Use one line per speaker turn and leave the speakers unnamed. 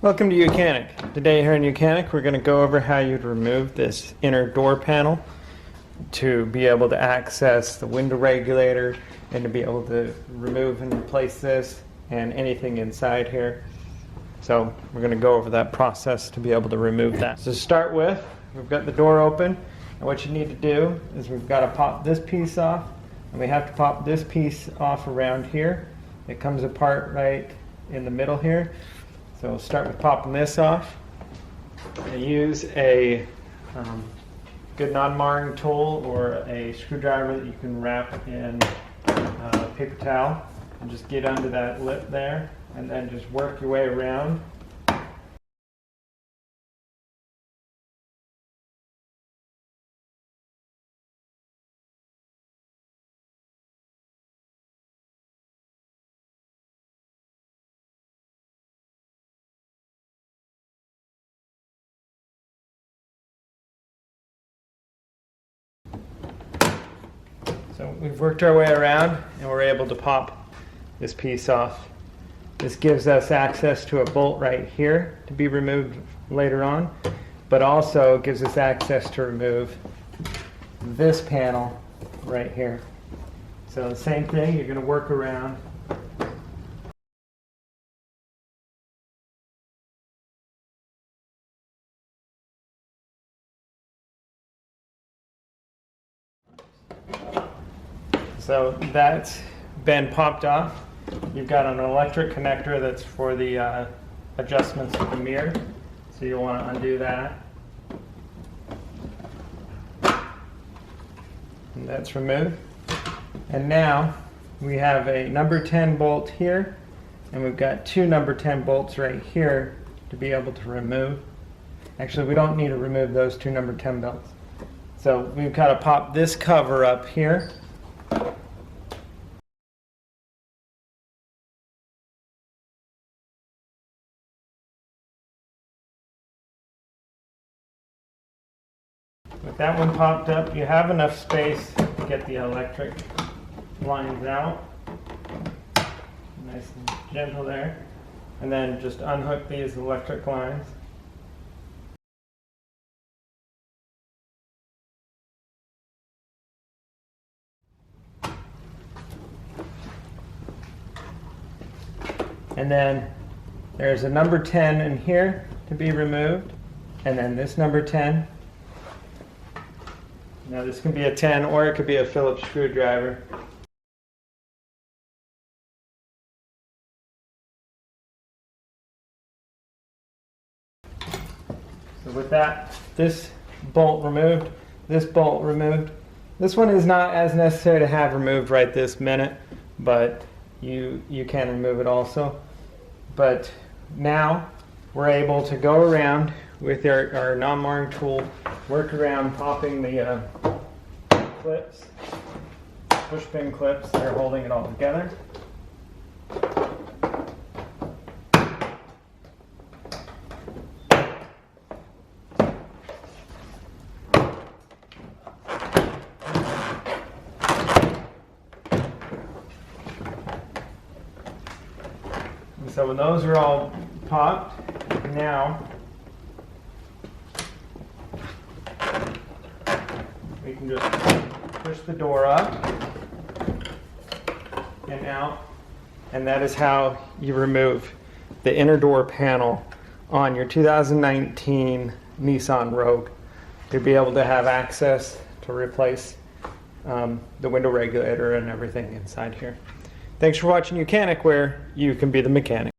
Welcome to YOUCANIC. Today here in YOUCANIC we're going to go over how you'd remove this inner door panel to be able to access the window regulator and to be able to remove and replace this and anything inside here. So we're going to go over that process to be able to remove that. So to start with, we've got the door open, and what you need to do is we've got to pop this piece off, and we have to pop this piece off around here. It comes apart right in the middle here. So we'll start with popping this off. And use a good non-marring tool or a screwdriver that you can wrap in paper towel and just get under that lip there and then just work your way around. So we've worked our way around and we're able to pop this piece off. This gives us access to a bolt right here to be removed later on, but also gives us access to remove this panel right here. So the same thing, you're going to work around. So that's been popped off. You've got an electric connector that's for the adjustments of the mirror. So you'll want to undo that. And that's removed. And now we have a number 10 bolt here, and we've got two number 10 bolts right here to be able to remove. Actually, we don't need to remove those two number 10 bolts. So we've got to pop this cover up here. With that one popped up, you have enough space to get the electric lines out. Nice and gentle there. And then just unhook these electric lines. And then there's a number 10 in here to be removed. And then this number 10. Now this can be a 10 or it could be a Phillips screwdriver. So with that, this bolt removed, this bolt removed. This one is not as necessary to have removed right this minute, but you can remove it also. But now we're able to go around with our non-marring tool, work around popping the clips, push pin clips that are holding it all together. And so when those are all popped, now we can just push the door up and out, and that is how you remove the inner door panel on your 2019 Nissan Rouge to be able to have access to replace the window regulator and everything inside here. Thanks for watching YOUCANIC, where you can be the mechanic.